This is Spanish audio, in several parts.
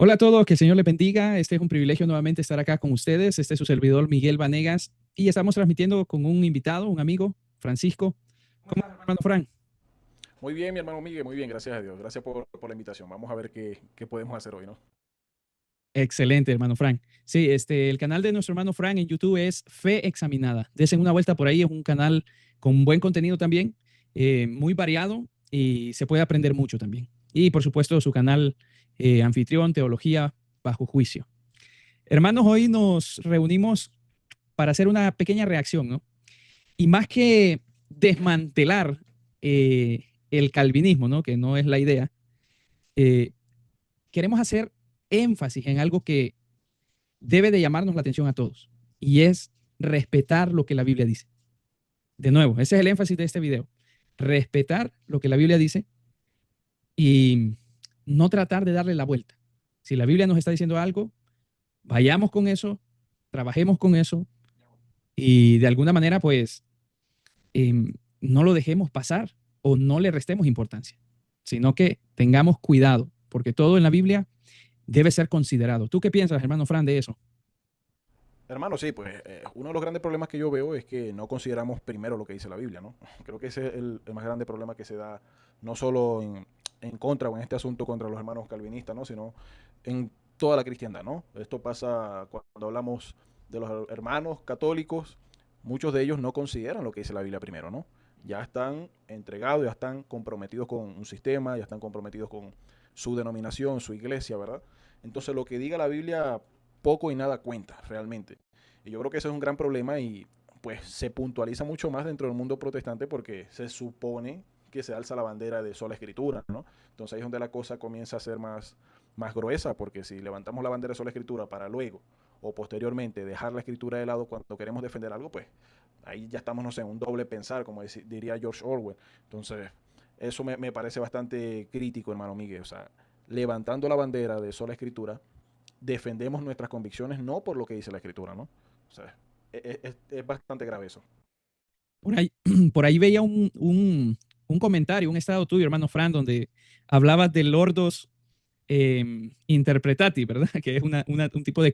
Hola a todos, que el Señor les bendiga. Este es un privilegio nuevamente estar acá con ustedes. Este es su servidor Miguel Vanegas y estamos transmitiendo con un invitado, un amigo, Francisco. ¿Cómo estás, hermano Fran? Muy bien, mi hermano Miguel, muy bien, gracias a Dios. Gracias por la invitación. Vamos a ver qué podemos hacer hoy, ¿no? Excelente, hermano Fran. Sí, el canal de nuestro hermano Fran en YouTube es Fe Examinada. Desen una vuelta por ahí, es un canal con buen contenido también, muy variado y se puede aprender mucho también. Y por supuesto su canal Anfitrión, Teología Bajo Juicio. Hermanos, hoy nos reunimos para hacer una pequeña reacción, ¿no? Y más que desmantelar el calvinismo, ¿no? Que no es la idea, eh, queremos hacer énfasis en algo que debe de llamarnos la atención a todos, y es respetar lo que la Biblia dice. De nuevo, ese es el énfasis de este video. Respetar lo que la Biblia dice y no tratar de darle la vuelta. Si la Biblia nos está diciendo algo, vayamos con eso, trabajemos con eso y de alguna manera, pues, no lo dejemos pasar o no le restemos importancia, sino que tengamos cuidado, porque todo en la Biblia debe ser considerado. ¿Tú qué piensas, hermano Fran, de eso? Hermano, sí, pues uno de los grandes problemas que yo veo es que no consideramos primero lo que dice la Biblia, ¿no? Creo que ese es el más grande problema que se da, no solo en contra o en este asunto contra los hermanos calvinistas, ¿no? Sino en toda la cristiandad, ¿no? Esto pasa cuando hablamos de los hermanos católicos, muchos de ellos no consideran lo que dice la Biblia primero, ¿no? Ya están entregados, ya están comprometidos con un sistema, ya están comprometidos con su denominación, su iglesia, ¿verdad? Entonces lo que diga la Biblia poco y nada cuenta realmente. Y yo creo que ese es un gran problema y pues se puntualiza mucho más dentro del mundo protestante porque se supone que se alza la bandera de sola escritura, ¿no? Entonces ahí es donde la cosa comienza a ser más gruesa, porque si levantamos la bandera de sola escritura para luego o posteriormente dejar la escritura de lado cuando queremos defender algo, pues ahí ya estamos, no sé, en un doble pensar, como diría George Orwell. Entonces, eso me parece bastante crítico, hermano Miguel. O sea, levantando la bandera de sola escritura, defendemos nuestras convicciones no por lo que dice la escritura, ¿no? O sea, es bastante grave eso. Por ahí, por ahí veía un comentario, un estado tuyo, hermano Fran, donde hablabas de lordos interpretati, ¿verdad? Que es un tipo de...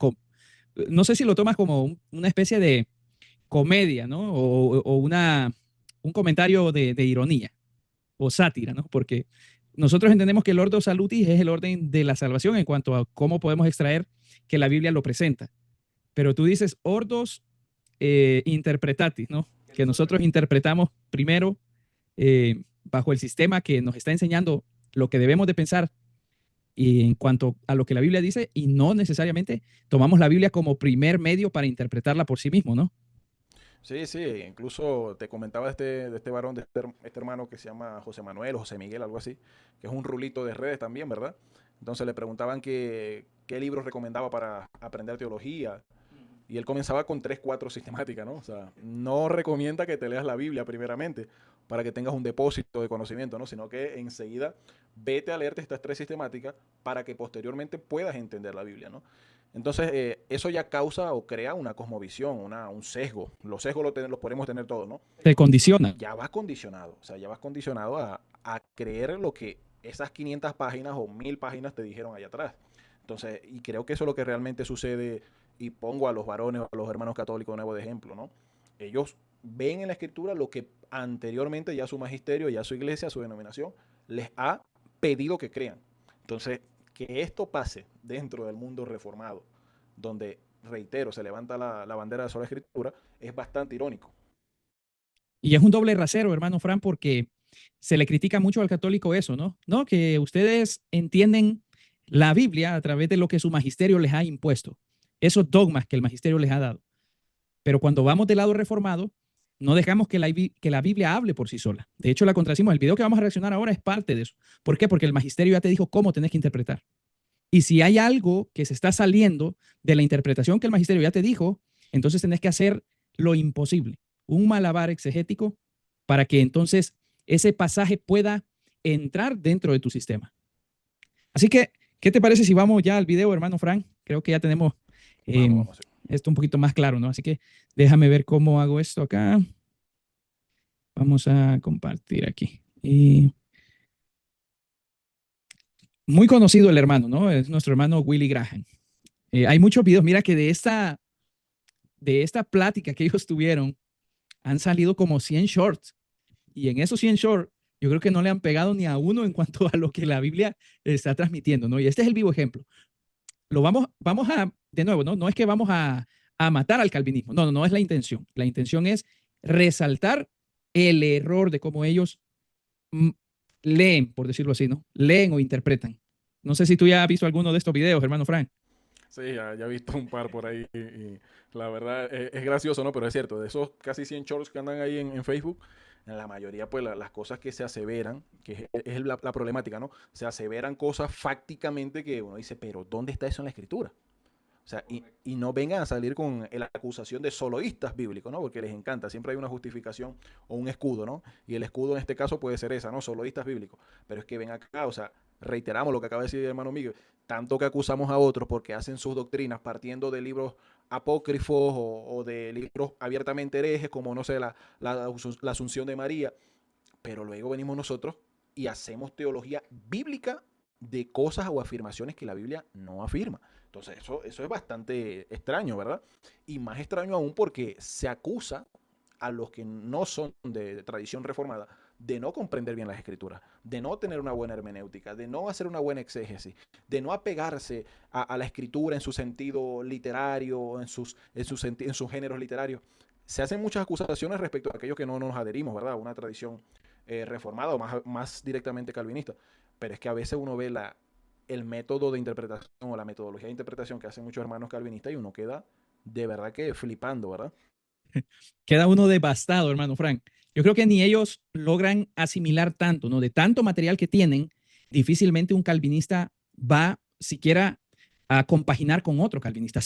No sé si lo tomas como una especie de comedia, ¿no? O un comentario de ironía o sátira, ¿no? Porque nosotros entendemos que el ordo salutis es el orden de la salvación en cuanto a cómo podemos extraer que la Biblia lo presenta. Pero tú dices ordos interpretatis, ¿no? Que nosotros interpretamos primero bajo el sistema que nos está enseñando lo que debemos de pensar y en cuanto a lo que la Biblia dice y no necesariamente tomamos la Biblia como primer medio para interpretarla por sí mismo, ¿no? Sí, sí, incluso te comentaba de este varón, de este hermano que se llama José Manuel o José Miguel, algo así, que es un rulito de redes también, ¿verdad? Entonces le preguntaban qué libros recomendaba para aprender teología. Y él comenzaba con 3, 4 sistemáticas, ¿no? O sea, no recomienda que te leas la Biblia primeramente para que tengas un depósito de conocimiento, ¿no? Sino que enseguida vete a leerte estas 3 sistemáticas para que posteriormente puedas entender la Biblia, ¿no? Entonces, eso ya causa o crea una cosmovisión, un sesgo. Los sesgos los podemos tener todos, ¿no? Te condiciona. Ya vas condicionado, o sea, ya vas condicionado a creer lo que esas 500 páginas o 1000 páginas te dijeron allá atrás. Entonces, y creo que eso es lo que realmente sucede, y pongo a los varones, a los hermanos católicos de nuevo de ejemplo, ¿no? Ellos ven en la escritura lo que anteriormente ya su magisterio, ya su iglesia, su denominación, les ha pedido que crean. Entonces, que esto pase dentro del mundo reformado, donde, reitero, se levanta la bandera de sola escritura, es bastante irónico. Y es un doble rasero, hermano Fran, porque se le critica mucho al católico eso, ¿no? No, que ustedes entienden la Biblia a través de lo que su magisterio les ha impuesto, esos dogmas que el magisterio les ha dado. Pero cuando vamos del lado reformado, no dejamos que la Biblia hable por sí sola. De hecho, la contracimos. El video que vamos a reaccionar ahora es parte de eso. ¿Por qué? Porque el magisterio ya te dijo cómo tenés que interpretar. Y si hay algo que se está saliendo de la interpretación que el magisterio ya te dijo, entonces tenés que hacer lo imposible, un malabar exegético para que entonces ese pasaje pueda entrar dentro de tu sistema. Así que, ¿qué te parece si vamos ya al video, hermano Frank? Creo que ya tenemos Vamos, eh, vamos. esto un poquito más claro, ¿no? Así que déjame ver cómo hago esto acá. Vamos a compartir aquí. Y Muy conocido el hermano, ¿no? Es nuestro hermano Willy Graham. Hay muchos videos, mira que de esta plática que ellos tuvieron, han salido como 100 shorts. Y en esos 100 shorts, yo creo que no le han pegado ni a uno en cuanto a lo que la Biblia está transmitiendo, ¿no? Y este es el vivo ejemplo. Vamos a, de nuevo, ¿no? No es que vamos a matar al calvinismo, no, no, no es la intención. La intención es resaltar el error de cómo ellos mm, leen, por decirlo así, ¿no? Leen o interpretan. No sé si tú ya has visto alguno de estos videos, hermano Frank. Sí, ya he visto un par por ahí y la verdad es gracioso, ¿no? Pero es cierto, de esos casi 100 shorts que andan ahí en Facebook, en la mayoría, pues las cosas que se aseveran, que es la problemática, ¿no? Se aseveran cosas fácticamente que uno dice, pero ¿dónde está eso en la escritura? O sea, y no vengan a salir con la acusación de soloístas bíblicos, ¿no? Porque les encanta, siempre hay una justificación o un escudo, ¿no? Y el escudo en este caso puede ser esa, ¿no? Soloístas bíblicos. Pero es que ven acá, o sea, reiteramos lo que acaba de decir el hermano Miguel, tanto que acusamos a otros porque hacen sus doctrinas partiendo de libros apócrifos o de libros abiertamente herejes, como, no sé, la Asunción de María, pero luego venimos nosotros y hacemos teología bíblica de cosas o afirmaciones que la Biblia no afirma. Entonces, eso es bastante extraño, ¿verdad? Y más extraño aún porque se acusa a los que no son de tradición reformada de no comprender bien las escrituras, de no tener una buena hermenéutica, de no hacer una buena exégesis, de no apegarse a la escritura en su sentido literario, en sus géneros literarios. Se hacen muchas acusaciones respecto a aquellos que no nos adherimos, ¿verdad? A una tradición reformada o más directamente calvinista. Pero es que a veces uno ve el método de interpretación o la metodología de interpretación que hacen muchos hermanos calvinistas y uno queda de verdad que flipando, ¿verdad? Queda uno devastado, hermano Frank. Yo creo que ni ellos logran asimilar tanto, ¿no? De tanto material que tienen, difícilmente un calvinista va siquiera a compaginar con otro calvinista.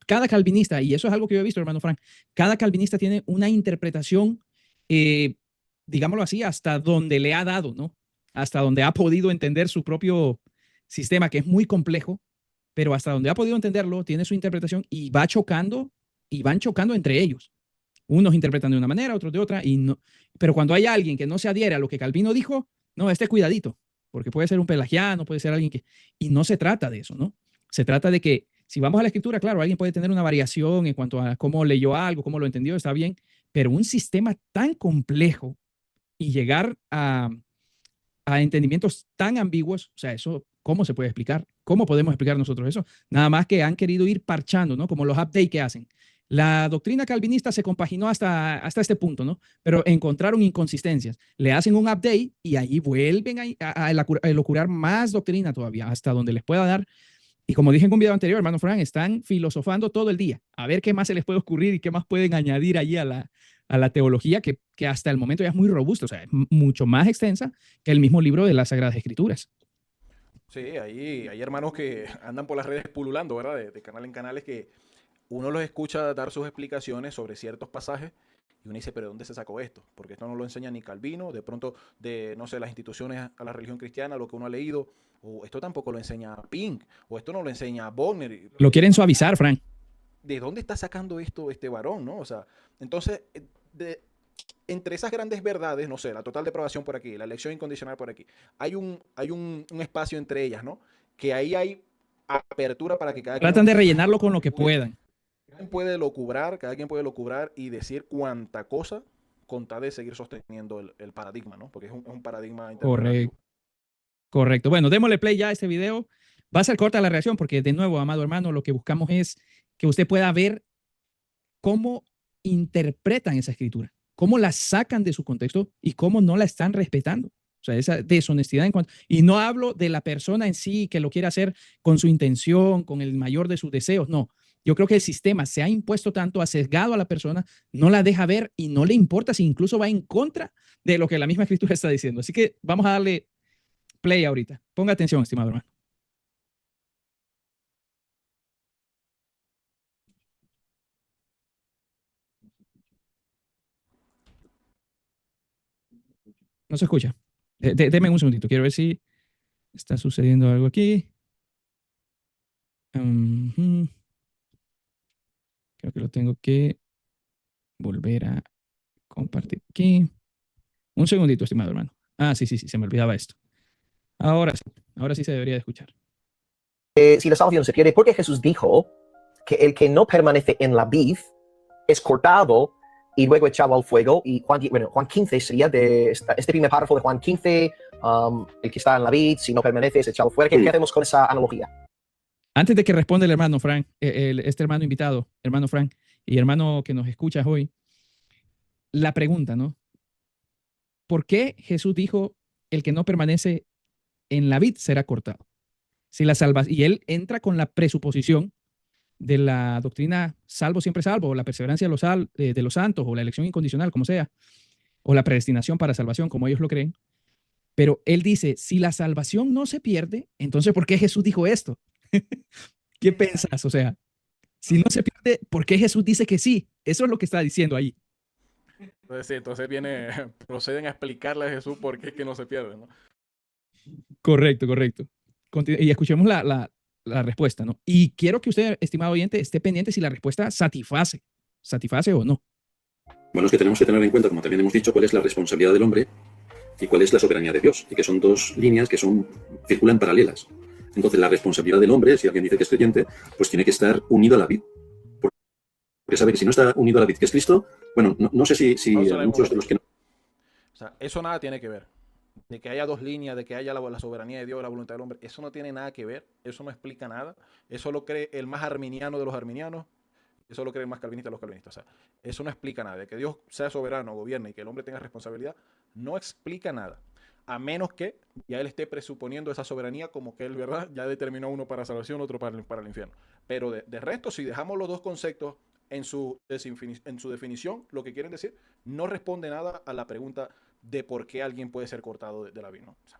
Cada calvinista, y eso es algo que yo he visto, hermano Frank, cada calvinista tiene una interpretación, eh, digámoslo así, hasta donde le ha dado, ¿no? Hasta donde ha podido entender su propio sistema, que es muy complejo, pero hasta donde ha podido entenderlo, tiene su interpretación y va chocando y van chocando entre ellos. Unos interpretan de una manera, otros de otra, y no. Pero cuando hay alguien que no se adhiere a lo que Calvino dijo, no, cuidadito, porque puede ser un pelagiano, puede ser alguien que. Y no se trata de eso, ¿no? Se trata de que, si vamos a la escritura, claro, alguien puede tener una variación en cuanto a cómo leyó algo, cómo lo entendió, está bien, pero un sistema tan complejo y llegar a entendimientos tan ambiguos, o sea, eso, ¿cómo se puede explicar? ¿Cómo podemos explicar nosotros eso? Nada más que han querido ir parchando, ¿no? Como los updates que hacen. La doctrina calvinista se compaginó hasta este punto, ¿no? Pero encontraron inconsistencias. Le hacen un update y ahí vuelven a elucurar más doctrina todavía, hasta donde les pueda dar. Y como dije en un video anterior, hermano Frank, están filosofando todo el día, a ver qué más se les puede ocurrir y qué más pueden añadir allí a la teología, que hasta el momento ya es muy robusta, o sea, es mucho más extensa que el mismo libro de las Sagradas Escrituras. Sí, hay hermanos que andan por las redes pululando, ¿verdad? De canal en canales que uno los escucha dar sus explicaciones sobre ciertos pasajes y uno dice, pero ¿dónde se sacó esto? Porque esto no lo enseña ni Calvino, de pronto de, no sé, las instituciones a la religión cristiana, lo que uno ha leído, o esto tampoco lo enseña Pink, o esto no lo enseña Bonner. Lo quieren suavizar, Frank. ¿De dónde está sacando esto este varón, no? O sea, entonces, entre esas grandes verdades, no sé, la total depravación por aquí, la elección incondicional por aquí, hay un espacio entre ellas, ¿no? Que ahí hay apertura para que cada quien Tratan de opine rellenarlo con lo lo que que pueda. puedan. Cada quien puede locubrar y decir cuánta cosa con tal de seguir sosteniendo el paradigma, ¿no? Porque es un paradigma interpretativo. Correcto, correcto. Bueno, démosle play ya a este video. Va a ser corta la reacción porque, de nuevo, amado hermano, lo que buscamos es que usted pueda ver cómo interpretan esa escritura, cómo la sacan de su contexto y cómo no la están respetando. O sea, esa deshonestidad en cuanto. Y no hablo de la persona en sí que lo quiere hacer con su intención, con el mayor de sus deseos. No. Yo creo que el sistema se ha impuesto tanto, ha sesgado a la persona, no la deja ver y no le importa si incluso va en contra de lo que la misma escritura está diciendo. Así que vamos a darle play ahorita. Ponga atención, estimado hermano. No se escucha. Deme un segundito. Quiero ver si está sucediendo algo aquí. Uh-huh. Creo que lo tengo que volver a compartir aquí. Un segundito, estimado hermano. Ah, sí, sí, sí, se me olvidaba esto. Ahora sí se debería de escuchar. Si la salvación se pierde, porque Jesús dijo que el que no permanece en la vid es cortado y luego echado al fuego. Y Juan 15 sería de este primer párrafo de Juan 15, el que está en la vid, si no permanece, es echado fuera. ¿Qué hacemos con esa analogía? Antes de que responda el hermano Frank, este hermano invitado, hermano Frank, y hermano que nos escuchas hoy, la pregunta, ¿no? ¿Por qué Jesús dijo, el que no permanece en la vid será cortado? Si la salvas, y él entra con la presuposición de la doctrina salvo siempre salvo, o la perseverancia de los santos, o la elección incondicional, como sea, o la predestinación para salvación, como ellos lo creen. Pero él dice, si la salvación no se pierde, entonces ¿por qué Jesús dijo esto? ¿Qué pensás? O sea, si no se pierde, ¿por qué Jesús dice que sí? Eso es lo que está diciendo ahí. Entonces, sí, entonces proceden a explicarle a Jesús por qué es que no se pierde, ¿no? Correcto, correcto. Y escuchemos la respuesta, ¿no? Y quiero que usted, estimado oyente, esté pendiente si la respuesta satisface o no. Bueno, es que tenemos que tener en cuenta, como también hemos dicho, cuál es la responsabilidad del hombre y cuál es la soberanía de Dios, y que son dos líneas que circulan paralelas. Entonces, la responsabilidad del hombre, si alguien dice que es creyente, pues tiene que estar unido a la vid. Porque sabe que si no está unido a la vid, que es Cristo, bueno, no sé si muchos de los que no. O sea, eso nada tiene que ver. De que haya dos líneas, de que haya la soberanía de Dios, la voluntad del hombre, eso no tiene nada que ver, eso no explica nada. Eso lo cree el más arminiano de los arminianos, eso lo cree el más calvinista de los calvinistas. O sea, eso no explica nada. De que Dios sea soberano, gobierne y que el hombre tenga responsabilidad, no explica nada. A menos que ya él esté presuponiendo esa soberanía como que él, ¿verdad? Ya determinó uno para salvación, otro para el infierno. Pero de resto, si dejamos los dos conceptos en su definición, lo que quieren decir, no responde nada a la pregunta de por qué alguien puede ser cortado de la vida, ¿no? O sea,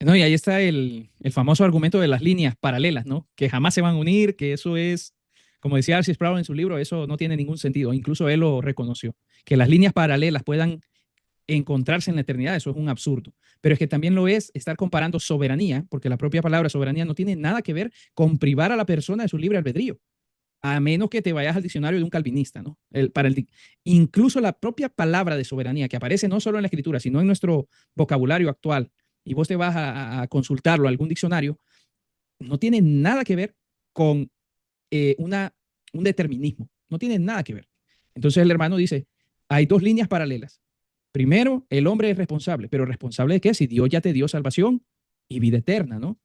No, y ahí está el famoso argumento de las líneas paralelas, ¿no? Que jamás se van a unir, que eso es, como decía R.C. Sproul en su libro, eso no tiene ningún sentido. Incluso él lo reconoció. Que las líneas paralelas puedan encontrarse en la eternidad, eso es un absurdo. Pero es que también lo es estar comparando soberanía, porque la propia palabra soberanía no tiene nada que ver con privar a la persona de su libre albedrío, a menos que te vayas al diccionario de un calvinista, ¿no? Incluso la propia palabra de soberanía, que aparece no solo en la escritura, sino en nuestro vocabulario actual, y vos te vas a consultarlo a algún diccionario, no tiene nada que ver con un determinismo, no tiene nada que ver. Entonces el hermano dice, hay dos líneas paralelas. Primero, el hombre es responsable, pero ¿responsable de qué? Si Dios ya te dio salvación y vida eterna, ¿no?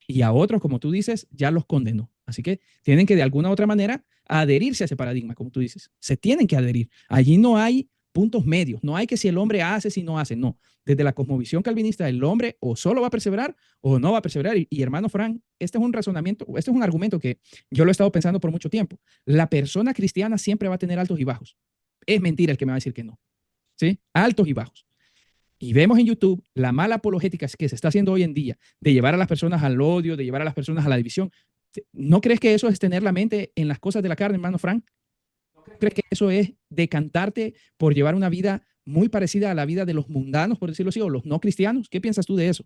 Y a otros, como tú dices, ya los condenó. Así que tienen que de alguna u otra manera adherirse a ese paradigma, como tú dices. Se tienen que adherir. Allí no hay puntos medios. No hay que si el hombre hace, si no hace. No. Desde la cosmovisión calvinista, el hombre o solo va a perseverar o no va a perseverar. Y hermano Frank, este es un razonamiento, este es un argumento que yo lo he estado pensando por mucho tiempo. La persona cristiana siempre va a tener altos y bajos. Es mentira el que me va a decir que no. ¿Sí? Altos y bajos. Y vemos en YouTube la mala apologética que se está haciendo hoy en día de llevar a las personas al odio, de llevar a las personas a la división. ¿No crees que eso es tener la mente en las cosas de la carne, hermano Frank? ¿No crees que eso es decantarte por llevar una vida muy parecida a la vida de los mundanos, por decirlo así, o los no cristianos? ¿Qué piensas tú de eso?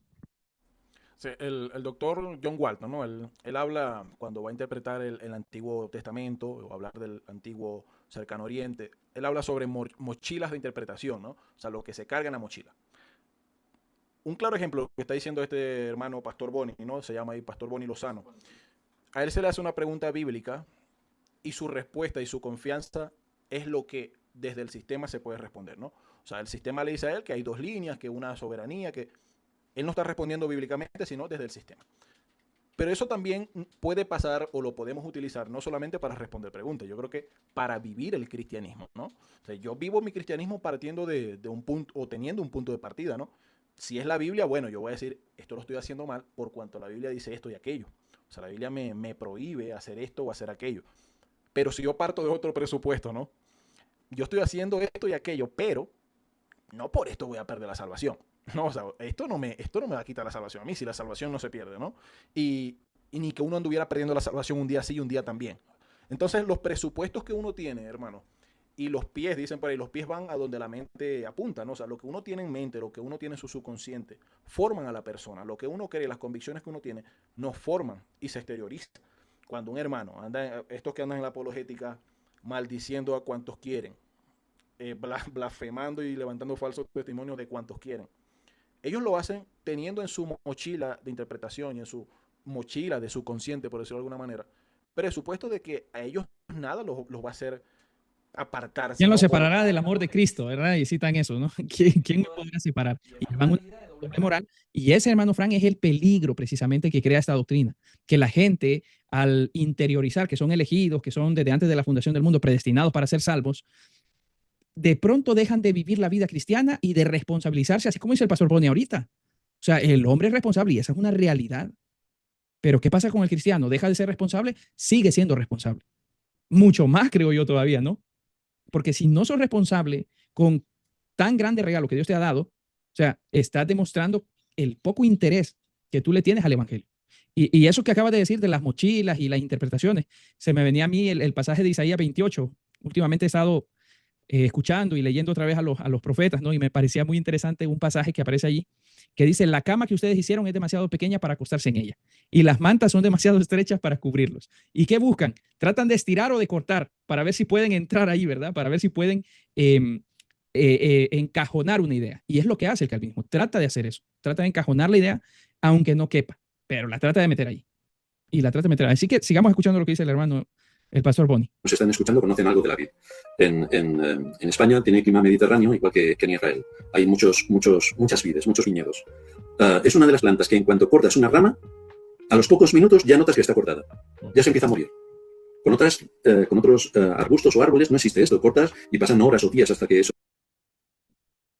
sí, el doctor John Walton, ¿no? Él habla, cuando va a interpretar el Antiguo Testamento o hablar del Antiguo Cercano Oriente, él habla sobre mochilas de interpretación, ¿no? O sea, lo que se carga en la mochila. Un claro ejemplo que está diciendo este hermano Pastor Boni, ¿no? Se llama ahí Pastor Boni Lozano. A él se le hace una pregunta bíblica y su respuesta y su confianza es lo que desde el sistema se puede responder, ¿no? O sea, el sistema le dice a él que hay dos líneas, que una soberanía, que él no está respondiendo bíblicamente, sino desde el sistema. Pero eso también puede pasar o lo podemos utilizar no solamente para responder preguntas, yo creo que para vivir el cristianismo, ¿no? O sea, yo vivo mi cristianismo partiendo de un punto o teniendo un punto de partida, ¿no? Si es la Biblia, bueno, yo voy a decir, esto lo estoy haciendo mal por cuanto la Biblia dice esto y aquello. O sea, la Biblia me prohíbe hacer esto o hacer aquello. Pero si yo parto de otro presupuesto, ¿no? Yo estoy haciendo esto y aquello, pero no por esto voy a perder la salvación. No, o sea, esto no me va a quitar la salvación a mí si la salvación no se pierde, ¿no? Y ni que uno anduviera perdiendo la salvación un día sí y un día también. Entonces, los presupuestos que uno tiene, hermano, y los pies, dicen por ahí, los pies van a donde la mente apunta, ¿no? O sea, lo que uno tiene en mente, lo que uno tiene en su subconsciente, forman a la persona. Lo que uno cree, las convicciones que uno tiene, nos forman y se exteriorizan. Cuando un hermano anda, estos que andan en la apologética, maldiciendo a cuantos quieren, blasfemando y levantando falsos testimonios de cuantos quieren. ellos lo hacen teniendo en su mochila de interpretación y en su mochila de subconsciente, por decirlo de alguna manera, presupuesto de que a ellos nada los va a hacer apartarse, ¿Quién los ¿no? separará del amor de Cristo? ¿Verdad? Y citan eso, ¿no? ¿Quién me podrá separar? Y van una idea de doble moral. Y ese, hermano Frank, es el peligro precisamente que crea esta doctrina. Que la gente, al interiorizar que son elegidos, que son desde antes de la fundación del mundo predestinados para ser salvos, de pronto dejan de vivir la vida cristiana y de responsabilizarse, así como dice el pastor Boni ahorita. O sea, el hombre es responsable y esa es una realidad. Pero ¿qué pasa con el cristiano? ¿Deja de ser responsable? Sigue siendo responsable. Mucho más, creo yo todavía, ¿no? Porque si no sos responsable con tan grande regalo que Dios te ha dado, o sea, estás demostrando el poco interés que tú le tienes al evangelio. Y eso que acabas de decir de las mochilas y las interpretaciones, se me venía a mí el pasaje de Isaías 28. Últimamente he estado escuchando y leyendo otra vez a los profetas, ¿no? Y me parecía muy interesante un pasaje que aparece allí, que dice, la cama que ustedes hicieron es demasiado pequeña para acostarse en ella, y las mantas son demasiado estrechas para cubrirlos. ¿Y qué buscan? Tratan de estirar o de cortar para ver si pueden entrar ahí, ¿verdad? Para ver si pueden encajonar una idea. Y es lo que hace el calvinismo, trata de hacer eso, trata de encajonar la idea, aunque no quepa, pero la trata de meter ahí. Y la trata de meter ahí. Así que sigamos escuchando lo que dice el hermano, el pastor Boni. Nos están escuchando, conocen algo de la vid. En España tiene clima mediterráneo, igual que en Israel. Hay muchas vides, muchos viñedos. Es una de las plantas que en cuanto cortas una rama, a los pocos minutos ya notas que está cortada. Ya se empieza a morir. Con otros arbustos o árboles no existe esto. Cortas y pasan horas o días hasta que eso.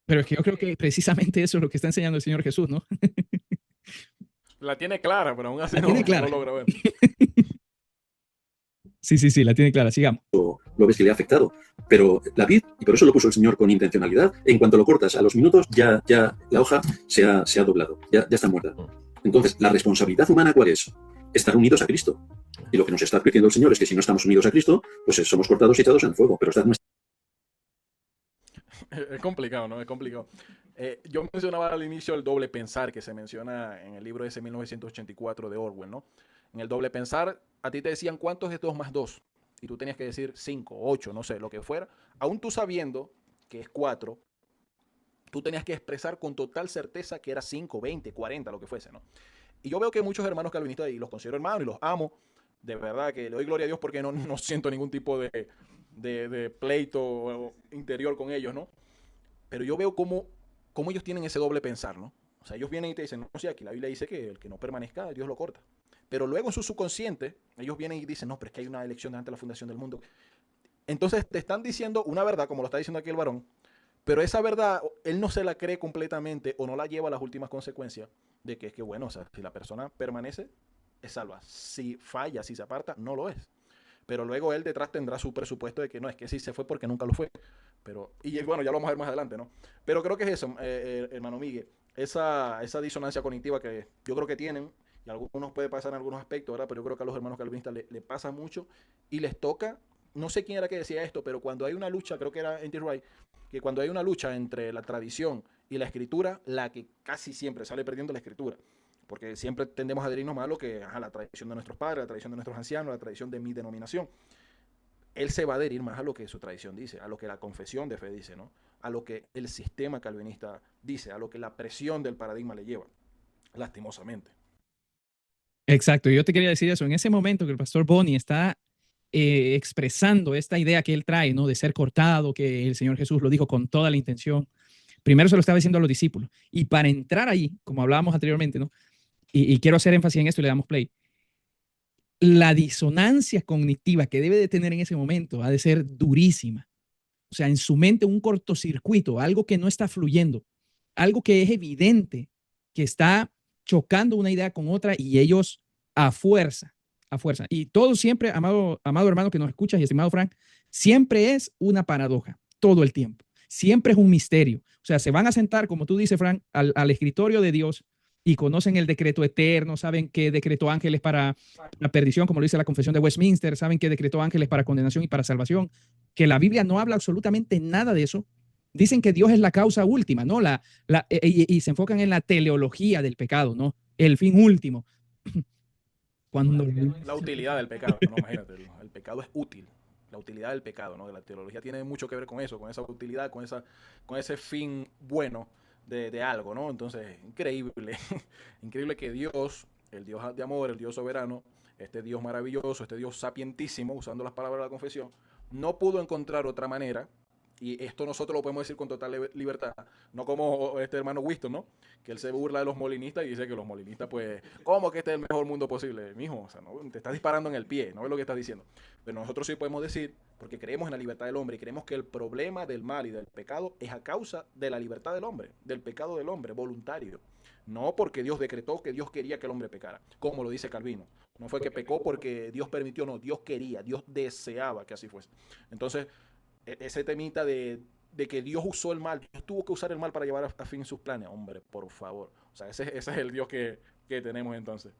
Pero es que yo creo que precisamente eso es lo que está enseñando el Señor Jesús, ¿no? La tiene clara, pero aún así La tiene clara. no logra ver. Sí, la tiene clara. Sigamos. Lo ves que le ha afectado. Pero la vid, y por eso lo puso el Señor con intencionalidad, en cuanto lo cortas a los minutos, ya la hoja se ha doblado, ya está muerta. Entonces, la responsabilidad humana, ¿cuál es? Estar unidos a Cristo. Y lo que nos está advirtiendo el Señor es que si no estamos unidos a Cristo, pues somos cortados y echados en fuego. Pero es complicado, ¿no? Es complicado. Yo mencionaba al inicio el doble pensar que se menciona en el libro ese 1984 de Orwell, ¿no? En el doble pensar, a ti te decían cuántos es 2 más 2 y tú tenías que decir 5, 8, no sé, lo que fuera. Aún tú sabiendo que es 4, tú tenías que expresar con total certeza que era 5, 20, 40, lo que fuese, ¿no? Y yo veo que muchos hermanos calvinistas, y los considero hermanos y los amo, de verdad que le doy gloria a Dios porque no siento ningún tipo de pleito interior con ellos, ¿no? Pero yo veo cómo ellos tienen ese doble pensar, ¿no? O sea, ellos vienen y te dicen, no sé, aquí la Biblia dice que el que no permanezca, Dios lo corta. Pero luego en su subconsciente, ellos vienen y dicen, no, pero es que hay una elección antes de la fundación del mundo. Entonces te están diciendo una verdad, como lo está diciendo aquí el varón, pero esa verdad, él no se la cree completamente o no la lleva a las últimas consecuencias de que es que, bueno, o sea, si la persona permanece, es salva. Si falla, si se aparta, no lo es. Pero luego él detrás tendrá su presupuesto de que no, es que sí se fue porque nunca lo fue. Pero, y bueno, ya lo vamos a ver más adelante, ¿no? Pero creo que es eso, hermano Miguel, esa disonancia cognitiva que yo creo que tienen, y a algunos puede pasar en algunos aspectos, ¿verdad? Pero yo creo que a los hermanos calvinistas le pasa mucho y les toca, no sé quién era que decía esto, pero cuando hay una lucha, creo que era N.T. Wright, que cuando hay una lucha entre la tradición y la escritura, la que casi siempre sale perdiendo la escritura. Porque siempre tendemos a adherirnos más a lo que a la tradición de nuestros padres, la tradición de nuestros ancianos, la tradición de mi denominación. Él se va a adherir más a lo que su tradición dice, a lo que la confesión de fe dice, ¿no? A lo que el sistema calvinista dice, a lo que la presión del paradigma le lleva, lastimosamente. Exacto, yo te quería decir eso. En ese momento que el pastor Boni está expresando esta idea que él trae, ¿no? De ser cortado, que el Señor Jesús lo dijo con toda la intención. Primero se lo estaba diciendo a los discípulos. Y para entrar ahí, como hablábamos anteriormente, ¿no? Y quiero hacer énfasis en esto y le damos play. La disonancia cognitiva que debe de tener en ese momento ha de ser durísima. O sea, en su mente un cortocircuito, algo que no está fluyendo, algo que es evidente, que está chocando una idea con otra y ellos a fuerza. Y todo siempre, amado hermano que nos escuchas y estimado Frank, siempre es una paradoja, todo el tiempo. Siempre es un misterio. O sea, se van a sentar, como tú dices, Frank, al escritorio de Dios y conocen el decreto eterno, saben qué decretó ángeles para la perdición, como lo dice la Confesión de Westminster, saben qué decretó ángeles para condenación y para salvación, que la Biblia no habla absolutamente nada de eso. Dicen que Dios es la causa última, ¿no? Y se enfocan en la teleología del pecado, ¿no? El fin último. Cuando la utilidad del pecado, ¿no? Imagínate, el pecado es útil. La utilidad del pecado, ¿no? La teología tiene mucho que ver con eso, con esa utilidad, con ese fin bueno de algo, ¿no? Entonces, increíble, increíble que Dios, el Dios de amor, el Dios soberano, este Dios maravilloso, este Dios sapientísimo, usando las palabras de la confesión, no pudo encontrar otra manera, y esto nosotros lo podemos decir con total libertad, no como este hermano Winston, ¿no? Que él se burla de los molinistas y dice que los molinistas, pues, ¿cómo que este es el mejor mundo posible? Mijo, o sea, no, te estás disparando en el pie, no es lo que estás diciendo. Pero nosotros sí podemos decir, porque creemos en la libertad del hombre y creemos que el problema del mal y del pecado es a causa de la libertad del hombre, del pecado del hombre voluntario. No porque Dios decretó que Dios quería que el hombre pecara, como lo dice Calvino. No fue que pecó porque Dios permitió, no, Dios quería, Dios deseaba que así fuese. Entonces, ese temita de que Dios usó el mal, Dios tuvo que usar el mal para llevar a fin sus planes, hombre, por favor. O sea, ese es el Dios que tenemos entonces.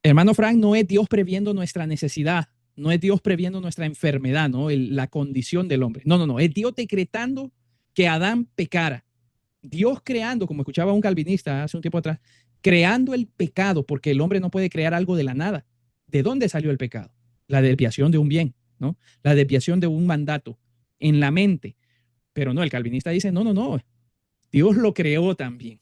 Hermano Frank, no es Dios previendo nuestra necesidad, no es Dios previendo nuestra enfermedad, ¿no? La condición del hombre. No, no, no, es Dios decretando que Adán pecara. Dios creando, como escuchaba un calvinista hace un tiempo atrás, creando el pecado, porque el hombre no puede crear algo de la nada. ¿De dónde salió el pecado? La desviación de un bien, ¿no? La desviación de un mandato en la mente. Pero no, el calvinista dice, no, no, no, Dios lo creó también.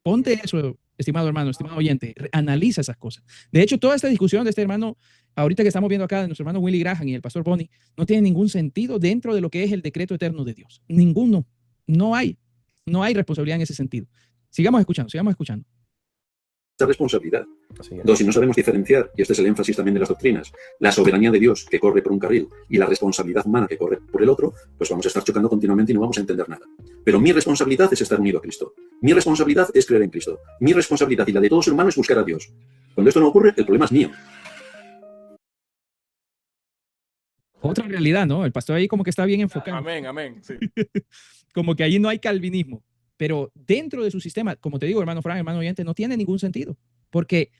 Ponte eso, estimado hermano, estimado oyente, analiza esas cosas. De hecho, toda esta discusión de este hermano, ahorita que estamos viendo acá, de nuestro hermano Willy Graham y el pastor Bonnie, no tiene ningún sentido dentro de lo que es el decreto eterno de Dios. Ninguno. No hay responsabilidad en ese sentido. Sigamos escuchando, sigamos escuchando. Esta responsabilidad. Dos, si no sabemos diferenciar, y este es el énfasis también de las doctrinas, la soberanía de Dios que corre por un carril y la responsabilidad humana que corre por el otro, pues vamos a estar chocando continuamente y no vamos a entender nada. Pero mi responsabilidad es estar unido a Cristo. Mi responsabilidad es creer en Cristo. Mi responsabilidad y la de todo ser humano es buscar a Dios. Cuando esto no ocurre, el problema es mío. Otra realidad, ¿no? El pastor ahí como que está bien enfocado. Amén, amén. Sí. Como que allí no hay calvinismo. Pero dentro de su sistema, como te digo, hermano Frank, hermano oyente, no tiene ningún sentido. Porque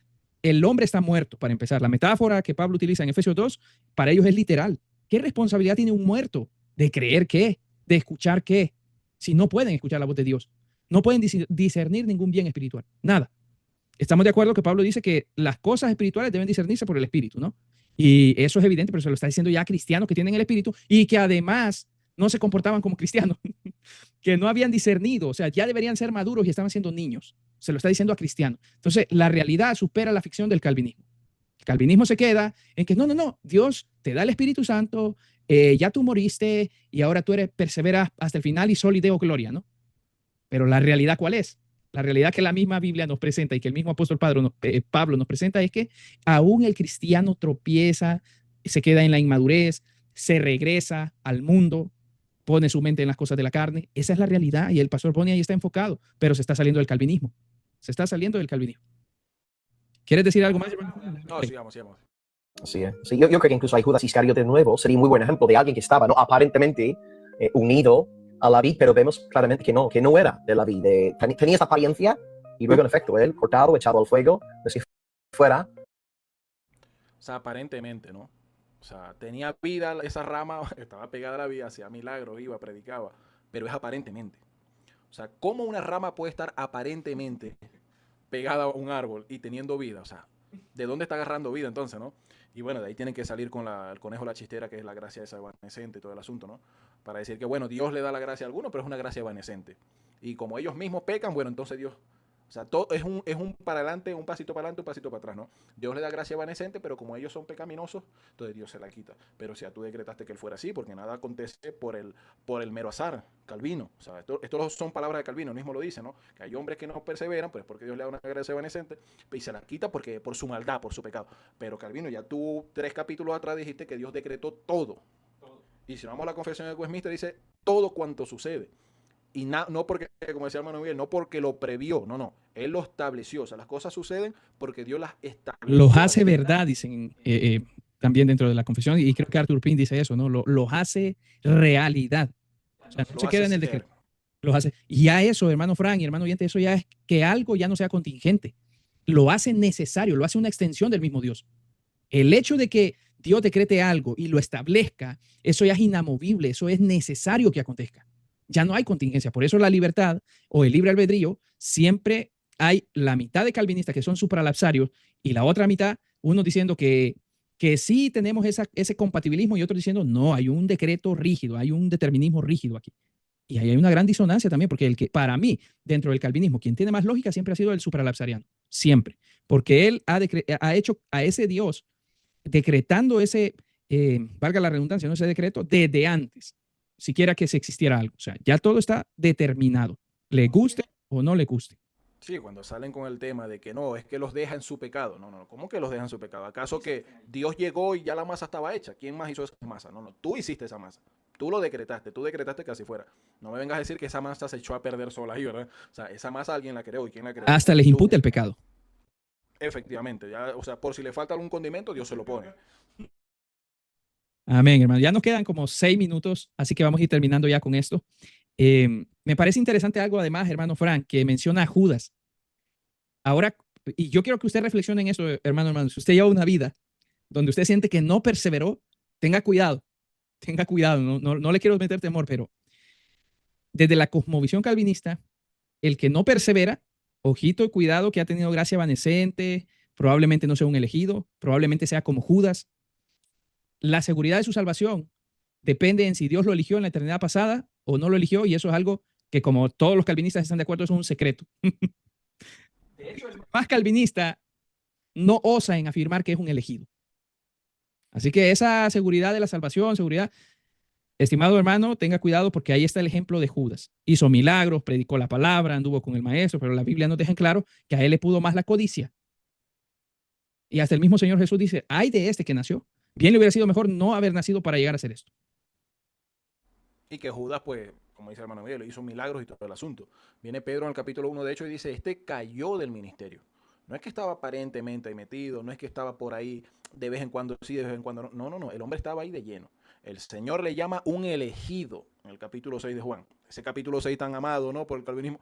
el hombre está muerto, para empezar. La metáfora que Pablo utiliza en Efesios 2, para ellos es literal. ¿Qué responsabilidad tiene un muerto? ¿De creer qué? ¿De escuchar qué? Si no pueden escuchar la voz de Dios. No pueden discernir ningún bien espiritual. Nada. Estamos de acuerdo que Pablo dice que las cosas espirituales deben discernirse por el Espíritu, ¿no? Y eso es evidente, pero se lo está diciendo ya a cristianos que tienen el Espíritu y que además no se comportaban como cristianos, que no habían discernido, o sea, ya deberían ser maduros y estaban siendo niños. Se lo está diciendo a cristianos. Entonces, la realidad supera la ficción del calvinismo. El calvinismo se queda en que no, Dios te da el Espíritu Santo, ya tú moriste y ahora tú perseveras hasta el final y sol y deo gloria, ¿no? Pero la realidad, ¿cuál es? La realidad que la misma Biblia nos presenta y que el mismo apóstol Pablo nos presenta es que aún el cristiano tropieza, se queda en la inmadurez, se regresa al mundo, pone su mente en las cosas de la carne. Esa es la realidad y el pastor Bonnie ahí está enfocado, pero se está saliendo del calvinismo. Se está saliendo del calvinismo. ¿Quieres decir algo más, hermano? No, sigamos. Así es. Sí, yo creo que incluso hay Judas Iscariote de nuevo. Sería un muy buen ejemplo de alguien que estaba, ¿no?, aparentemente unido a la vid, pero vemos claramente que no era de la vid. Tenía esa apariencia y luego, en efecto, él cortado, echado al fuego, como si fuera. O sea, aparentemente, ¿no? O sea, tenía vida esa rama, estaba pegada a la vida, hacía milagros, iba, predicaba, pero es aparentemente. O sea, ¿cómo una rama puede estar aparentemente pegada a un árbol y teniendo vida? O sea, ¿de dónde está agarrando vida entonces, no? Y bueno, de ahí tienen que salir con el conejo la chistera, que es la gracia esa evanescente y todo el asunto, ¿no? Para decir que, bueno, Dios le da la gracia a alguno, pero es una gracia evanescente. Y como ellos mismos pecan, bueno, entonces Dios... O sea, todo es un para adelante, un pasito para adelante, un pasito para atrás, ¿no? Dios le da gracia evanescente, pero como ellos son pecaminosos, entonces Dios se la quita. Pero si tú decretaste que él fuera así, porque nada acontece por el mero azar, Calvino. O sea, esto son palabras de Calvino, él mismo lo dice, ¿no? Que hay hombres que no perseveran, pues porque Dios le da una gracia evanescente, y se la quita porque por su maldad, por su pecado. Pero Calvino, ya tú 3 capítulos atrás dijiste que Dios decretó todo. Y si vamos a la confesión de Westminster, dice todo cuanto sucede. Y no porque, como decía el hermano Miguel, no porque lo previó, no. Él lo estableció. O sea, las cosas suceden porque Dios las estableció. Los hace verdad, dicen también dentro de la confesión, y creo que Arthur Pym dice eso, ¿no? Los hace realidad. O sea, no se queda en el decreto. Los hace. Y ya eso, hermano Frank y hermano oyente, eso ya es que algo ya no sea contingente. Lo hace necesario, lo hace una extensión del mismo Dios. El hecho de que Dios decrete algo y lo establezca, eso ya es inamovible, eso es necesario que acontezca. Ya no hay contingencia. Por eso la libertad o el libre albedrío, siempre hay la mitad de calvinistas que son supralapsarios y la otra mitad, uno diciendo que sí tenemos ese compatibilismo y otros diciendo no, hay un decreto rígido, hay un determinismo rígido aquí. Y ahí hay una gran disonancia también, porque el que, para mí, dentro del calvinismo, quien tiene más lógica siempre ha sido el supralapsariano, siempre, porque él ha hecho a ese Dios decretando ese, valga la redundancia, no ese decreto, desde antes, siquiera que se existiera algo. O sea, ya todo está determinado, le guste o no le guste. Sí, cuando salen con el tema de que no, es que los deja en su pecado. No, no, ¿cómo que los deja en su pecado? ¿Acaso que Dios llegó y ya la masa estaba hecha? ¿Quién más hizo esa masa? No, no, tú hiciste esa masa. Tú lo decretaste, tú decretaste que así fuera. No me vengas a decir que esa masa se echó a perder sola ahí, ¿verdad? O sea, esa masa alguien la creó. ¿Y quién la creó? Hasta les Tú. imputa el pecado. Efectivamente, ya, o sea, por si le falta algún condimento, Dios se lo pone. Amén, hermano. Ya nos quedan como 6 minutos, así que vamos a ir terminando ya con esto. Me parece interesante algo además, hermano Frank, que menciona a Judas. Ahora, y yo quiero que usted reflexione en eso, hermano. Si usted lleva una vida donde usted siente que no perseveró, tenga cuidado, no le quiero meter temor, pero desde la cosmovisión calvinista, el que no persevera, ojito y cuidado, que ha tenido gracia evanescente, probablemente no sea un elegido, probablemente sea como Judas. La seguridad de su salvación depende en si Dios lo eligió en la eternidad pasada o no lo eligió, y eso es algo que, como todos los calvinistas están de acuerdo, es un secreto. De hecho, el más calvinista no osa en afirmar que es un elegido. Así que esa seguridad de la salvación, seguridad, estimado hermano, tenga cuidado, porque ahí está el ejemplo de Judas. Hizo milagros, predicó la palabra, anduvo con el maestro, pero la Biblia nos deja en claro que a él le pudo más la codicia. Y hasta el mismo Señor Jesús dice, ay de este que nació. Bien le hubiera sido mejor no haber nacido para llegar a hacer esto. Y que Judas, pues, como dice el hermano Miguel, hizo milagros y todo el asunto. Viene Pedro en el capítulo 1, de hecho, y dice, este cayó del ministerio. No es que estaba aparentemente ahí metido, no es que estaba por ahí de vez en cuando sí, de vez en cuando no. No, no, no, el hombre estaba ahí de lleno. El Señor le llama un elegido en el capítulo 6 de Juan. Ese capítulo 6 tan amado, ¿no? Por el calvinismo.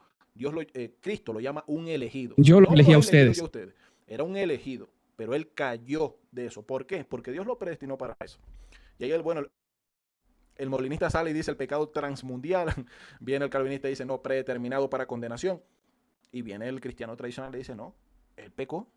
Cristo lo llama un elegido. Yo lo No elegí a los elegido ustedes. yo a ustedes. Era un elegido, pero él cayó de eso. ¿Por qué? Porque Dios lo predestinó para eso. Y ahí, bueno, el molinista sale y dice el pecado transmundial. Viene el calvinista y dice, no, predeterminado para condenación. Y viene el cristiano tradicional y dice, no, él pecó.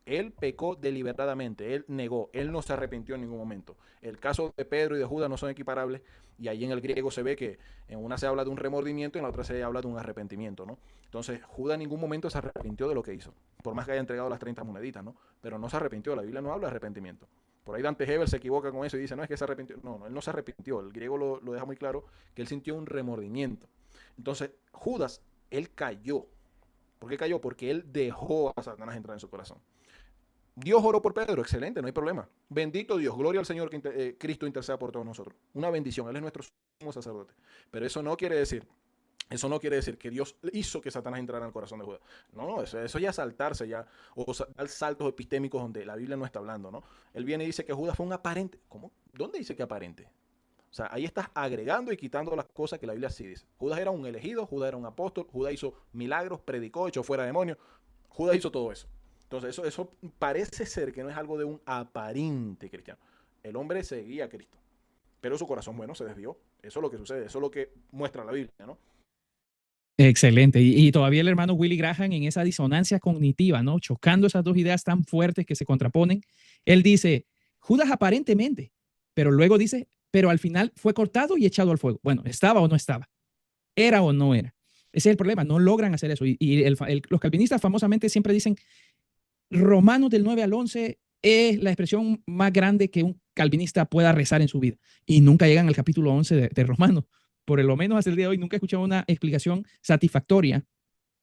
Él pecó deliberadamente, él negó, él no se arrepintió en ningún momento. El caso de Pedro y de Judas no son equiparables, y ahí en el griego se ve que en una se habla de un remordimiento y en la otra se habla de un arrepentimiento, ¿no? Entonces, Judas en ningún momento se arrepintió de lo que hizo, por más que haya entregado las 30 moneditas, ¿no? Pero no se arrepintió, la Biblia no habla de arrepentimiento. Por ahí Dante Hebel se equivoca con eso y dice, no, es que se arrepintió. No, no, él no se arrepintió, el griego lo deja muy claro, que él sintió un remordimiento. Entonces, Judas, él cayó. ¿Por qué cayó? Porque él dejó a Satanás entrar en su corazón. Dios oró por Pedro, excelente, no hay problema. Bendito Dios, gloria al Señor que Cristo interceda por todos nosotros. Una bendición, Él es nuestro sumo sacerdote. Pero eso no quiere decir que Dios hizo que Satanás entrara en el corazón de Judas. No, eso ya es saltarse ya, o dar saltos epistémicos donde la Biblia no está hablando, ¿no? Él viene y dice que Judas fue un aparente. ¿Cómo? ¿Dónde dice que aparente? O sea, ahí estás agregando y quitando las cosas que la Biblia sí dice. Judas era un elegido, Judas era un apóstol, Judas hizo milagros, predicó, echó fuera demonios. Judas hizo todo eso. Entonces, eso parece ser que no es algo de un aparente cristiano. El hombre seguía a Cristo, pero su corazón, bueno, se desvió. Eso es lo que sucede, eso es lo que muestra la Biblia, ¿no? Excelente. Y todavía el hermano Willy Graham, en esa disonancia cognitiva, ¿no? Chocando esas dos ideas tan fuertes que se contraponen, él dice, Judas aparentemente, pero luego dice, pero al final fue cortado y echado al fuego. Bueno, ¿estaba o no estaba? ¿Era o no era? Ese es el problema, no logran hacer eso. Y los calvinistas famosamente siempre dicen, Romanos del 9 al 11 es la expresión más grande que un calvinista pueda rezar en su vida. Y nunca llegan al capítulo 11 de Romanos. Por lo menos hasta el día de hoy nunca he escuchado una explicación satisfactoria,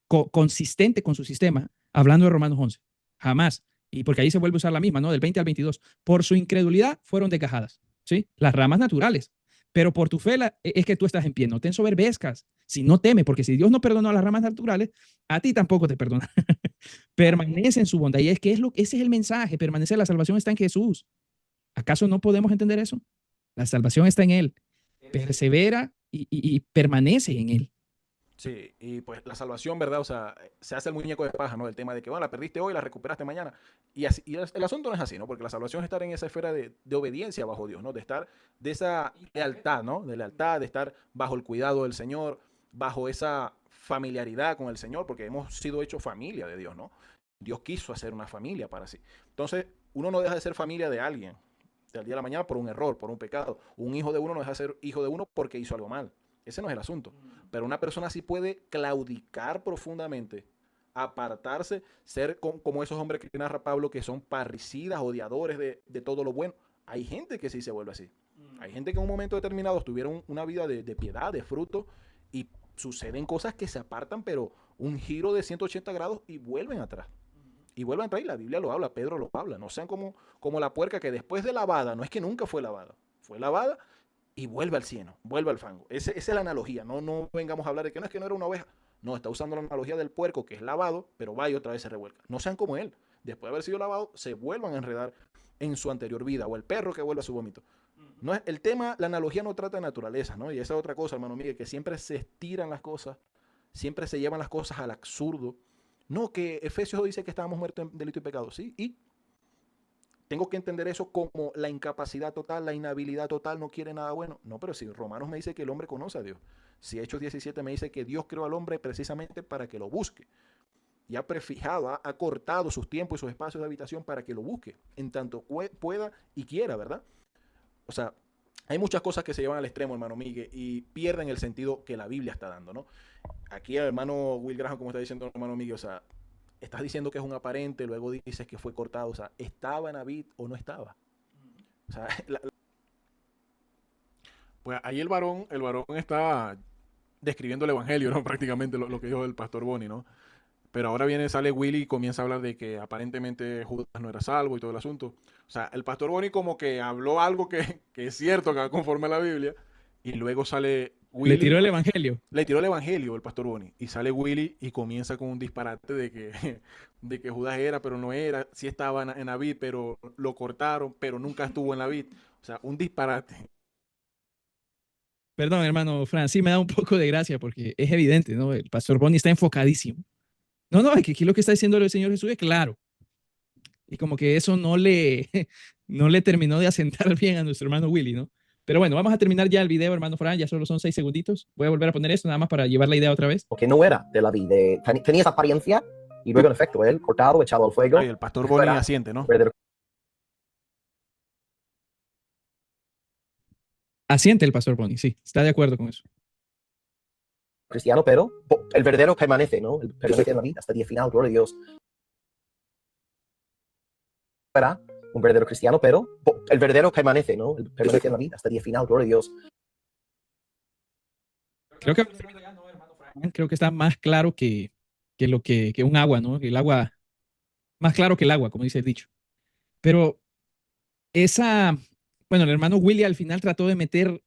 consistente con su sistema, hablando de Romanos 11. Jamás. Y porque ahí se vuelve a usar la misma, ¿no? Del 20 al 22. Por su incredulidad fueron desgajadas, ¿sí? Las ramas naturales. Pero por tu fe es que tú estás en pie. No te ensoberbezcas. Si no teme, porque si Dios no perdonó a las ramas naturales, a ti tampoco te perdona. Permanece en su bondad. Y es que ese es el mensaje. Permanecer. La salvación está en Jesús. ¿Acaso no podemos entender eso? La salvación está en Él. Persevera y permanece en Él. Sí, y pues la salvación, ¿verdad? O sea, se hace el muñeco de paja, ¿no? El tema de que, bueno, la perdiste hoy, la recuperaste mañana. Y, así, y el asunto no es así, ¿no? Porque la salvación es estar en esa esfera de obediencia bajo Dios, ¿no? De estar, de esa lealtad, ¿no? De lealtad, de estar bajo el cuidado del Señor, bajo esa familiaridad con el Señor, porque hemos sido hechos familia de Dios, ¿no? Dios quiso hacer una familia para sí. Entonces, uno no deja de ser familia de alguien, del día de la mañana por un error, por un pecado. Un hijo de uno no deja de ser hijo de uno porque hizo algo mal. Ese no es el asunto. Pero una persona sí puede claudicar profundamente, apartarse, ser como esos hombres que narra Pablo, que son parricidas, odiadores de todo lo bueno. Hay gente que sí se vuelve así. Hay gente que en un momento determinado tuvieron una vida de piedad, de fruto, y suceden cosas que se apartan, pero un giro de 180 grados y vuelven atrás. Y vuelven atrás, y la Biblia lo habla, Pedro lo habla. No sean como la puerca que después de lavada, no es que nunca fue lavada y vuelve al cieno, vuelve al fango. Esa es la analogía. No vengamos a hablar de que no era una oveja. No, está usando la analogía del puerco, que es lavado, pero va y otra vez se revuelca. No sean como él. Después de haber sido lavado, se vuelvan a enredar en su anterior vida, o el perro que vuelve a su vómito. No es, el tema, la analogía no trata de naturaleza, ¿no? Y esa es otra cosa, hermano Miguel, que siempre se estiran las cosas, siempre se llevan las cosas al absurdo. No, que Efesios dice que estábamos muertos en delito y pecado, ¿sí? Y tengo que entender eso como la incapacidad total, la inhabilidad total, no quiere nada bueno. No, pero si Romanos me dice que el hombre conoce a Dios, si Hechos 17 me dice que Dios creó al hombre precisamente para que lo busque, y ha prefijado, ha cortado sus tiempos y sus espacios de habitación para que lo busque, en tanto pueda y quiera, ¿verdad? O sea, hay muchas cosas que se llevan al extremo, hermano Miguel, y pierden el sentido que la Biblia está dando, ¿no? Aquí el hermano Will Graham, como está diciendo el hermano Miguel, o sea, estás diciendo que es un aparente, luego dices que fue cortado, o sea, ¿estaba en David o no estaba? O sea, pues ahí el varón está describiendo el evangelio, ¿no? Prácticamente lo que dijo el pastor Bonnie, ¿no? Pero ahora sale Willy y comienza a hablar de que aparentemente Judas no era salvo y todo el asunto. O sea, el pastor Bonnie como que habló algo que es cierto, que va conforme a la Biblia, y luego sale Willy. Le tiró el evangelio. Le tiró el evangelio el pastor Bonnie. Y sale Willy y comienza con un disparate de que Judas era, pero no era. Sí estaba en la vid, pero lo cortaron, pero nunca estuvo en la vid. O sea, un disparate. Perdón, hermano Fran, sí me da un poco de gracia porque es evidente, ¿no? El pastor Bonnie está enfocadísimo. No, es que aquí lo que está diciendo el Señor Jesús es claro. Y como que eso no le terminó de asentar bien a nuestro hermano Willy, ¿no? Pero bueno, vamos a terminar ya el video, hermano Fran, ya solo son 6 segunditos. Voy a volver a poner esto nada más para llevar la idea otra vez. Porque no era de la vida, tenía esa apariencia, y luego en efecto él cortado, echado al fuego. Ay, el pastor Bonnie asiente, ¿no? Asiente el pastor Bonnie, sí, está de acuerdo con eso. Cristiano, pero el verdadero permanece, ¿no? El permanece en la vida hasta el día final, gloria a Dios. Era un verdadero cristiano, pero el verdadero permanece, ¿no? El permanece en la vida hasta el día final, gloria a Dios. Creo que está más claro que un agua, ¿no? El agua, más claro que el agua, como dice el dicho. Pero bueno, el hermano Willy al final trató de meter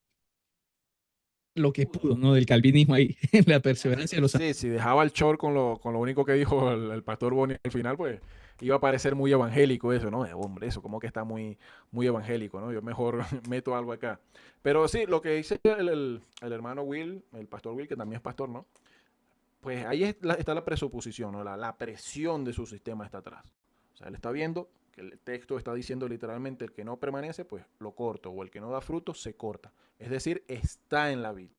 lo que pudo, ¿no? Del calvinismo ahí, en la perseverancia de los Sí, si dejaba el short con lo único que dijo el pastor Bonnie al final, pues iba a parecer muy evangélico eso, ¿no? Hombre, eso como que está muy, muy evangélico, ¿no? Yo mejor meto algo acá. Pero sí, lo que dice el hermano Will, el pastor Will, que también es pastor, ¿no? Pues ahí está la presuposición, ¿no? La presión de su sistema está atrás. O sea, él está viendo que el texto está diciendo literalmente el que no permanece, pues lo corto, o el que no da fruto, se corta. Es decir, está en la vid.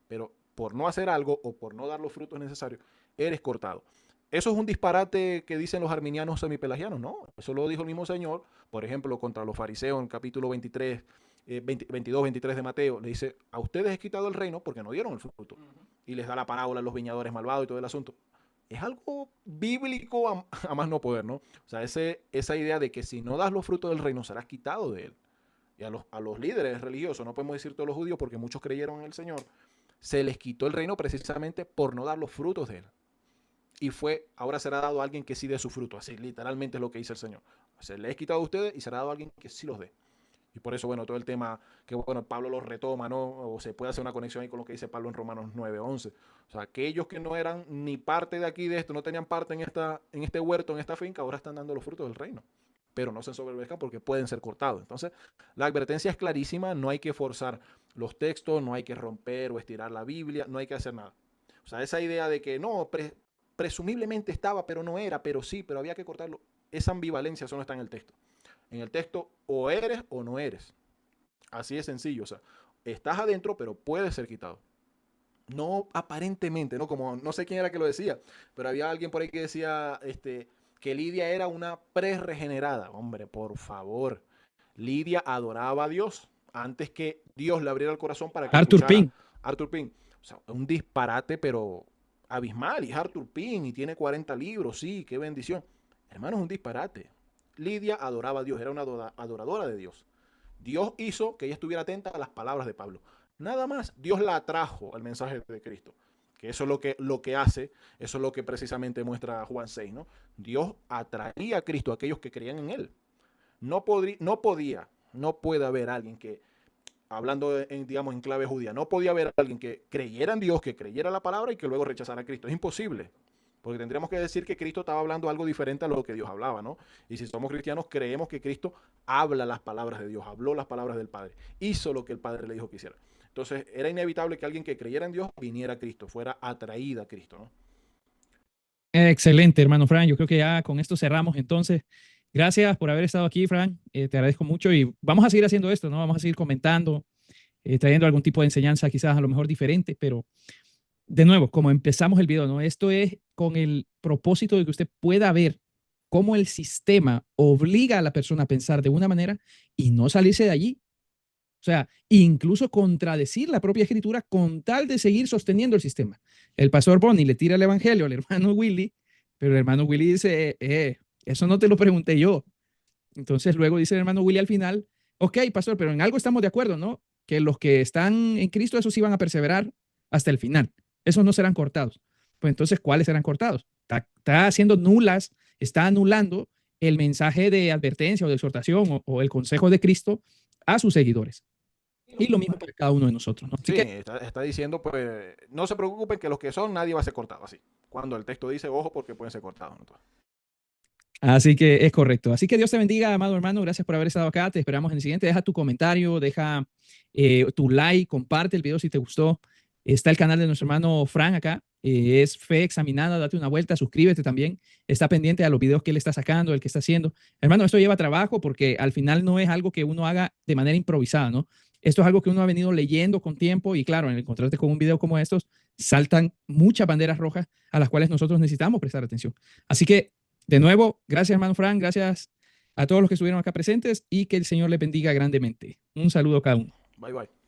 Pero por no hacer algo o por no dar los frutos necesarios, eres cortado. Eso es un disparate que dicen los arminianos semipelagianos, ¿no? Eso lo dijo el mismo Señor, por ejemplo, contra los fariseos en el capítulo 23, 22, 23 de Mateo. Le dice, a ustedes he quitado el reino porque no dieron el fruto. Y les da la parábola a los viñadores malvados y todo el asunto. Es algo bíblico a más no poder, ¿no? O sea, esa idea de que si no das los frutos del reino serás quitado de él. Y a los líderes religiosos, no podemos decir todos los judíos porque muchos creyeron en el Señor, se les quitó el reino precisamente por no dar los frutos de él. Y ahora será dado a alguien que sí dé su fruto. Así literalmente es lo que dice el Señor. Se les he quitado a ustedes y será dado a alguien que sí los dé. Y por eso, bueno, todo el tema que, bueno, Pablo lo retoma, ¿no? O se puede hacer una conexión ahí con lo que dice Pablo en Romanos 9:11. O sea, aquellos que no eran ni parte de aquí, de esto, no tenían parte en este huerto, en esta finca, ahora están dando los frutos del reino. Pero no se ensoberbezcan porque pueden ser cortados. Entonces, la advertencia es clarísima, no hay que forzar los textos, no hay que romper o estirar la Biblia, no hay que hacer nada. O sea, esa idea de que no, presumiblemente estaba, pero no era, pero sí, pero había que cortarlo, esa ambivalencia eso no está en el texto. En el texto o eres o no eres. Así de sencillo, o sea, estás adentro, pero puedes ser quitado. No aparentemente, ¿no? Como no sé quién era que lo decía, pero había alguien por ahí que decía, que Lidia era una pre-regenerada. Hombre, por favor. Lidia adoraba a Dios antes que Dios le abriera el corazón para que Arthur escuchara. Pink. Arthur Pym. O sea, un disparate, pero abismal. Y es Arthur Pym y tiene 40 libros, sí, qué bendición. Hermano, es un disparate. Lidia adoraba a Dios, era una adoradora de Dios. Dios hizo que ella estuviera atenta a las palabras de Pablo. Nada más, Dios la atrajo al mensaje de Cristo. Que eso es lo que hace, eso es lo que precisamente muestra Juan 6, ¿no? Dios atraía a Cristo a aquellos que creían en Él. No puede haber alguien que, hablando digamos en clave judía, no podía haber alguien que creyera en Dios, que creyera la palabra y que luego rechazara a Cristo. Es imposible. Porque tendríamos que decir que Cristo estaba hablando algo diferente a lo que Dios hablaba, ¿no? Y si somos cristianos, creemos que Cristo habla las palabras de Dios, habló las palabras del Padre, hizo lo que el Padre le dijo que hiciera. Entonces, era inevitable que alguien que creyera en Dios viniera a Cristo, fuera atraída a Cristo, ¿no? Excelente, hermano Fran. Yo creo que ya con esto cerramos. Entonces, gracias por haber estado aquí, Fran. Te agradezco mucho y vamos a seguir haciendo esto, ¿no? Vamos a seguir comentando, trayendo algún tipo de enseñanza, quizás a lo mejor diferente, pero de nuevo, como empezamos el video, ¿no? Esto es con el propósito de que usted pueda ver cómo el sistema obliga a la persona a pensar de una manera y no salirse de allí. O sea, incluso contradecir la propia escritura con tal de seguir sosteniendo el sistema. El pastor Bonnie le tira el evangelio al hermano Willy, pero el hermano Willy dice, eso no te lo pregunté yo. Entonces luego dice el hermano Willy al final, ok, pastor, pero en algo estamos de acuerdo, ¿no? Que los que están en Cristo, esos sí van a perseverar hasta el final. Esos no serán cortados. Pues entonces, ¿cuáles serán cortados? Está haciendo nulas, está anulando el mensaje de advertencia o de exhortación o el consejo de Cristo a sus seguidores. Y lo mismo para cada uno de nosotros, ¿no? Así Sí, que, está diciendo, pues, no se preocupen que los que son, nadie va a ser cortado, así. Cuando el texto dice, ojo, porque pueden ser cortados, ¿no? así que es correcto. Así que Dios te bendiga, amado hermano. Gracias por haber estado acá. Te esperamos en el siguiente. Deja tu comentario, deja tu like, comparte el video si te gustó. Está el canal de nuestro hermano Fran acá. Es Fe Examinada. Date una vuelta, suscríbete también. Está pendiente a los videos que él está sacando, el que está haciendo. Hermano, esto lleva trabajo porque al final no es algo que uno haga de manera improvisada, ¿no? Esto es algo que uno ha venido leyendo con tiempo y claro, en encontrarte con un video como estos, saltan muchas banderas rojas a las cuales nosotros necesitamos prestar atención. Así que, de nuevo, gracias, hermano Fran. Gracias a todos los que estuvieron acá presentes y que el Señor les bendiga grandemente. Un saludo a cada uno. Bye, bye.